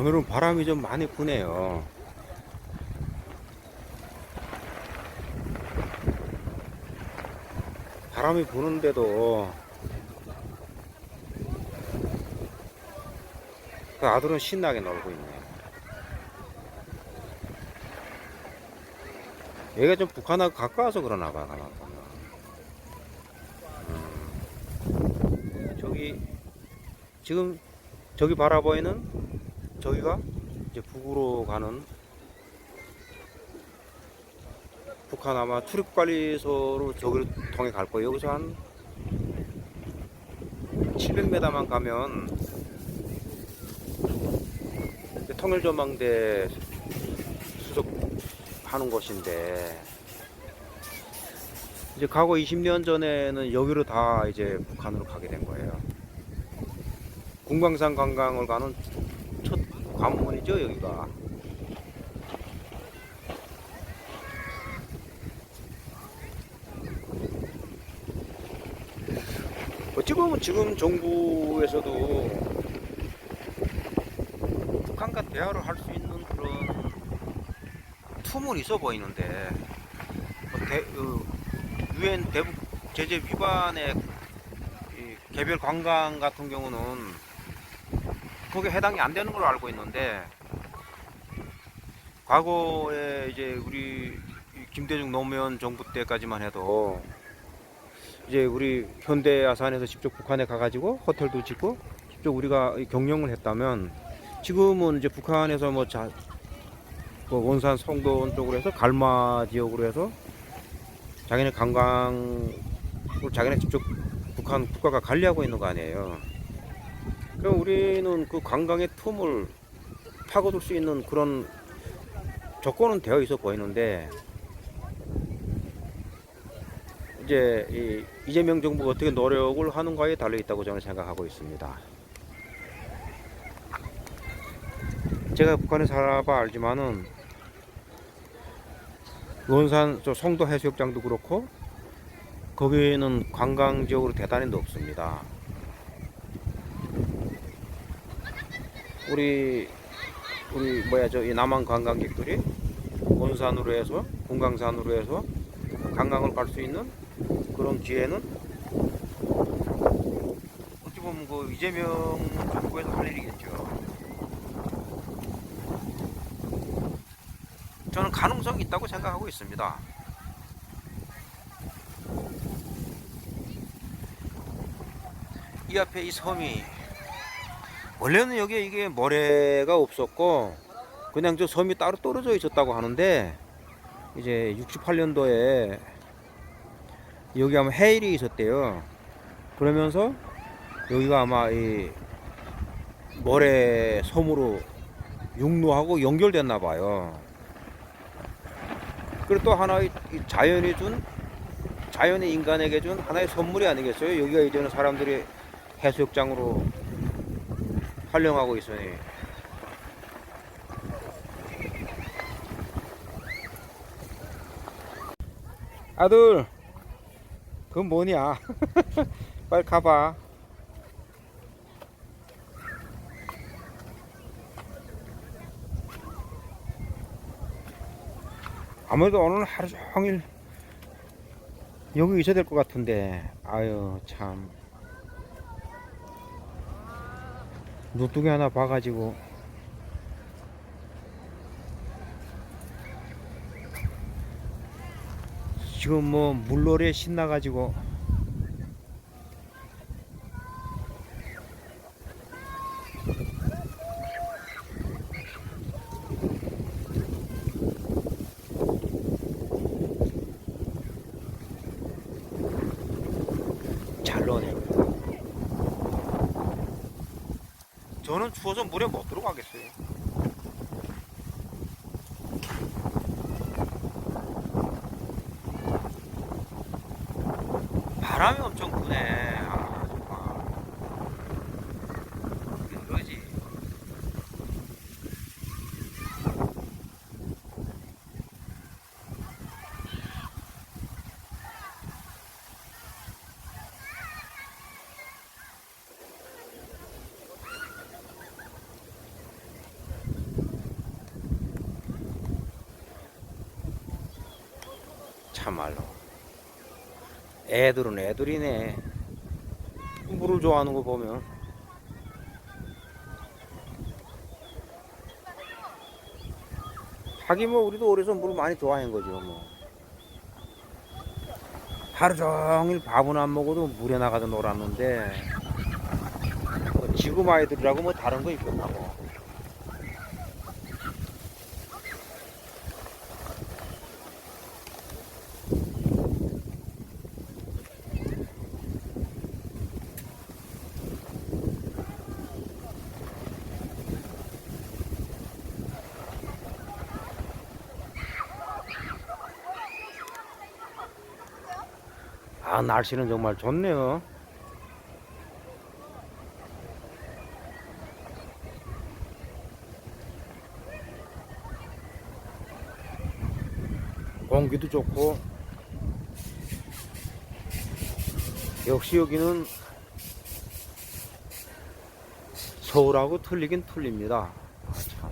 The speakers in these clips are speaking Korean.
오늘은 바람이 좀 많이 부네요. 바람이 부는데도 그 아들은 신나게 놀고 있네요. 얘가 좀 북한하고 가까워서 그러나 봐. 저기 지금 저기 바라보이는 저기가 이제 북으로 가는 북한 아마 출입관리소로 저기를 통해 갈 거예요. 여기서 한 700m만 가면 통일전망대 수속하는 곳인데, 이제 과거 20년 전에는 여기로 다 이제 북한으로 가게 된 거예요. 궁광산 관광을 가는 첫 관문이죠, 여기가. 어찌 보면 지금 정부에서도 북한과 대화를 할 수 있는 그런 틈은 있어 보이는데, 유엔 대북 제재 위반의 개별 관광 같은 경우는 거기에 해당이 안 되는 걸로 알고 있는데, 과거에 이제 우리 김대중 노무현 정부 때까지만 해도 이제 우리 현대아산에서 직접 북한에 가가지고 호텔도 짓고 직접 우리가 경영을 했다면, 지금은 이제 북한에서 뭐 원산 송도원 쪽으로 해서 갈마 지역으로 해서 자기네 관광을 자기네 직접 북한 국가가 관리하고 있는 거 아니에요. 그럼 우리는 그 관광의 틈을 파고들 수 있는 그런 조건은 되어 있어 보이는데, 이제 이재명 정부가 어떻게 노력을 하는가에 달려 있다고 저는 생각하고 있습니다. 제가 북한에 살아봐 알지만은 원산 저 송도 해수욕장도 그렇고 거기는 관광지역으로 대단히 없습니다. 우리 뭐야 이 남한 관광객들이 원산으로 해서 금강산으로 해서 관광을 갈 수 있는 그런 기회는 어찌 보면 그 이재명 정부에서 할 일이겠죠. 저는 가능성이 있다고 생각하고 있습니다. 이 앞에 이 섬이 원래는 여기에 이게 모래가 없었고 그냥 저 섬이 따로 떨어져 있었다고 하는데, 이제 68년도에 여기 아마 해일이 있었대요. 그러면서 여기가 아마 이 모래 섬으로 육로하고 연결됐나 봐요. 그리고 또 하나의 자연이 인간에게 준 하나의 선물이 아니겠어요? 여기가 이제는 사람들이 해수욕장으로 활용하고 있으니. 아들, 그건 뭐냐? 빨리 가봐. 아무래도 오늘 하루 종일 여기 있어야 될 것 같은데, 아유 참, 누뚱이 하나 봐가지고. 지금 뭐 물놀이에 신나가지고 잘 노네요. 저는 추워서 물에 못 들어가겠어요. 바람이 엄청 부네. 아, 정말. 왜 그러지? 참말로 애들은 애들이네. 물을 좋아하는 거 보면. 하긴 뭐 우리도 어려서 물 많이 좋아한 거죠 뭐. 하루 종일 밥은 안 먹어도 물에 나가서 놀았는데 뭐 지금 아이들이라고 뭐 다른 거 있겠나 뭐. 아, 날씨는 정말 좋네요. 공기도 좋고. 역시 여기는 서울하고 틀리긴 틀립니다. 아, 참.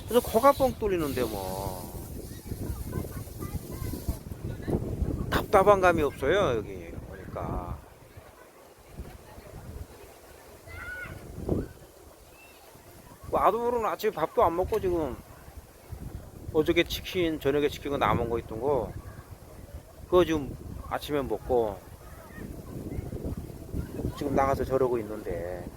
그래서 코가 뻥 뚫리는데 뭐 답답한 감이 없어요 여기 보니까. 뭐 아두부는 아침에 밥도 안 먹고 지금 어저께 치킨 저녁에 치킨 거 남은 거 있던 거 그거 지금 아침에 먹고 지금 나가서 저러고 있는데.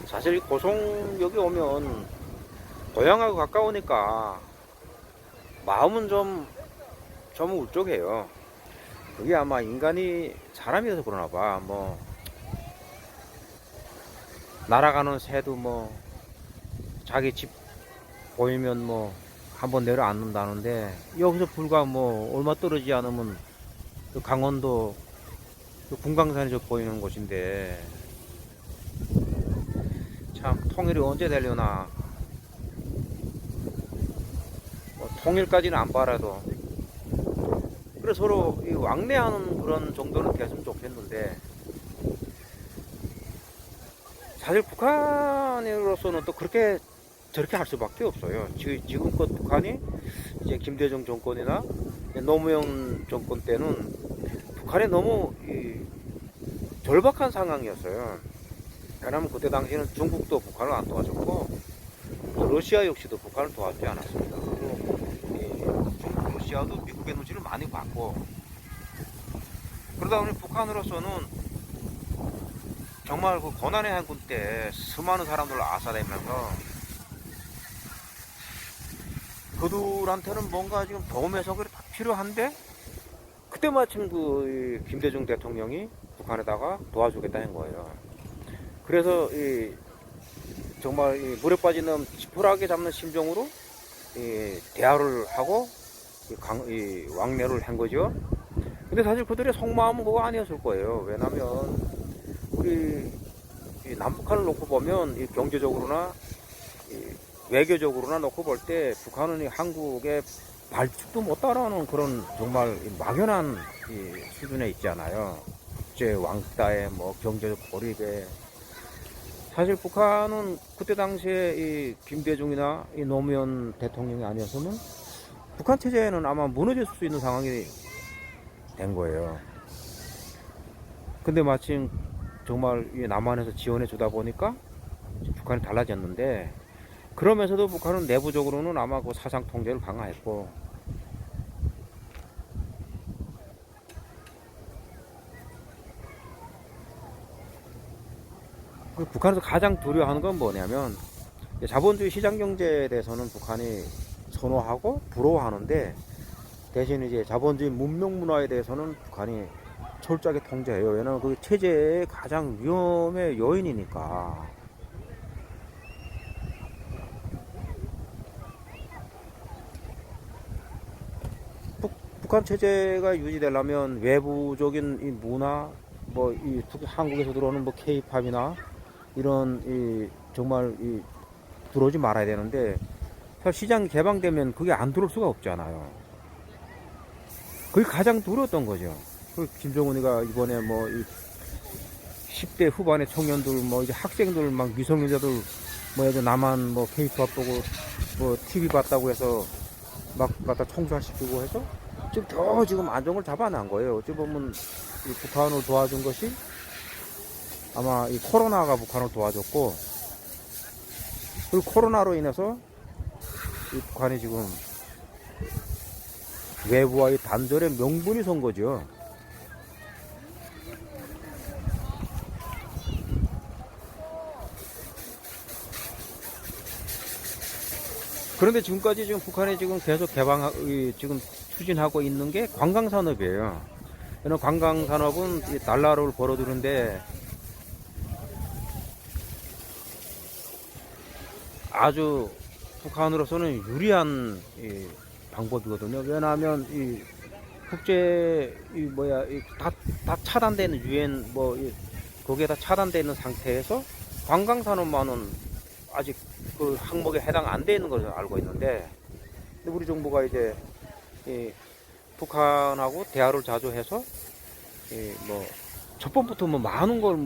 사실 고성 여기 오면 고향하고 가까우니까 마음은 좀 울적해요. 그게 아마 인간이 사람이어서 그러나 봐. 뭐 날아가는 새도 뭐 자기 집 보이면 뭐 한번 내려앉는다는데 여기서 불과 뭐 얼마 떨어지지 않으면 그 강원도 그 금강산이 저 보이는 곳인데 참 통일이 언제 되려나. 뭐 통일까지는 안 바라도 그래 서로 이 왕래하는 그런 정도는 됐으면 좋겠는데 사실 북한으로서는 또 그렇게 저렇게 할 수밖에 없어요. 지금껏 북한이 이제 김대중 정권이나 노무현 정권 때는 북한이 너무 절박한 상황이었어요. 왜냐하면 그때 당시에는 중국도 북한을 안 도와줬고 또 러시아 역시도 북한을 도와주지 않았습니다. 그리고 중국, 러시아도 미국의 눈치를 많이 받고 그러다 보니 북한으로서는 정말 그 고난의 한군 때 수많은 사람들을 아사대면서 그들한테는 뭔가 지금 도움의 손길이 다 필요한데 그때 마침 그 김대중 대통령이 북한에다가 도와주겠다는 거예요. 그래서 정말 물에 빠지는 지푸라기 잡는 심정으로 대화를 하고 왕래를 한 거죠. 근데 사실 그들의 속마음은 그거 아니었을 거예요. 왜냐면 우리 남북한을 놓고 보면 경제적으로나 외교적으로나 놓고 볼 때 북한은 한국의 발축도 못 따라오는 그런 정말 막연한 수준에 있잖아요. 국제 왕따에 뭐 경제적 고립에. 사실 북한은 그때 당시에 이 김대중이나 이 노무현 대통령이 아니었으면 북한 체제는 아마 무너질 수 있는 상황이 된 거예요. 근데 마침 정말 남한에서 지원해 주다 보니까 북한이 달라졌는데 그러면서도 북한은 내부적으로는 아마 그 사상 통제를 강화했고 북한에서 가장 두려워하는 건 뭐냐면 자본주의 시장 경제에 대해서는 북한이 선호하고 부러워하는데 대신 이제 자본주의 문명 문화에 대해서는 북한이 철저하게 통제해요. 왜냐하면 그 체제의 가장 위험의 요인이니까. 북한 체제가 유지되려면 외부적인 이 문화, 뭐 이 한국에서 들어오는 뭐 K-팝이나 이런 정말 들어오지 말아야 되는데 사실 시장 개방되면 그게 안 들어올 수가 없잖아요. 그게 가장 두려웠던 거죠. 그 김정은이가 이번에 뭐 10대 후반의 청년들, 뭐 이제 학생들, 막 미성년자들, 뭐 이제 나만 뭐 케이팝 보고 뭐 TV 봤다고 해서 막 갖다 총살시키고 해서 지금 더 지금 안정을 잡아난 거예요. 어찌 보면 이 북한을 도와준 것이 아마 이 코로나가 북한을 도와줬고, 그리고 코로나로 인해서 이 북한이 지금 외부와의 단절의 명분이 선 거죠. 그런데 지금까지 지금 북한이 지금 계속 지금 추진하고 있는 게 관광산업이에요. 이런 관광산업은 이 달러를 벌어들는데 아주 북한으로서는 유리한 방법이거든요. 왜냐하면 이 국제 다 차단되는 유엔 거기에 다 차단되는 상태에서 관광산업만은 아직 그 항목에 해당 안 되는 것을 알고 있는데, 우리 정부가 이제 북한하고 대화를 자주 해서 첫 번부터 뭐 많은 걸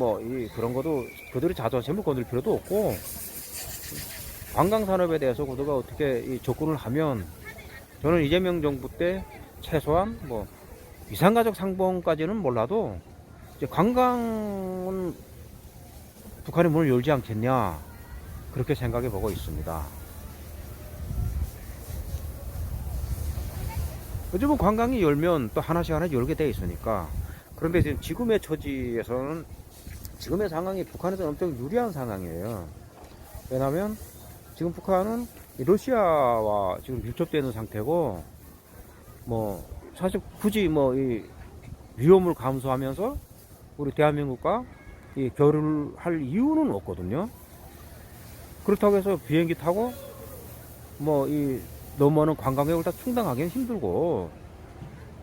그런 것도 그들의 자존심을 건들 필요도 없고, 관광산업에 대해서 그들가 어떻게 접근을 하면 저는 이재명 정부 때 최소한 이산가족 상봉까지는 몰라도 이제 관광은 북한의 문을 열지 않겠냐, 그렇게 생각해 보고 있습니다. 요즘은 관광이 열면 또 하나씩 열게 돼 있으니까. 그런데 지금 지금의 처지에서는, 지금의 상황이 북한에서는 엄청 유리한 상황이에요. 왜냐하면 지금 북한은 러시아와 지금 밀접되는 상태고, 사실 굳이 이 위험을 감수하면서 우리 대한민국과 교류를 할 이유는 없거든요. 그렇다고 해서 비행기 타고 너무 많은 관광객을 다 충당하기는 힘들고,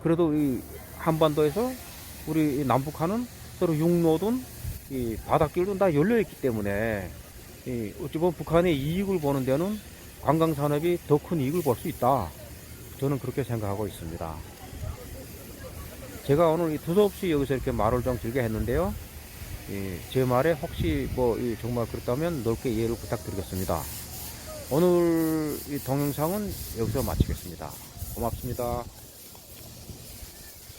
그래도 이 한반도에서 우리 남북한은 서로 육로든 이 바닷길도 다 열려 있기 때문에 어찌 보면 북한의 이익을 보는 데는 관광산업이 더 큰 이익을 볼 수 있다, 저는 그렇게 생각하고 있습니다. 제가 오늘 두서없이 여기서 이렇게 말을 좀 길게 했는데요, 제 말에 혹시 정말 그렇다면 넓게 이해를 부탁드리겠습니다. 오늘 이 동영상은 여기서 마치겠습니다. 고맙습니다.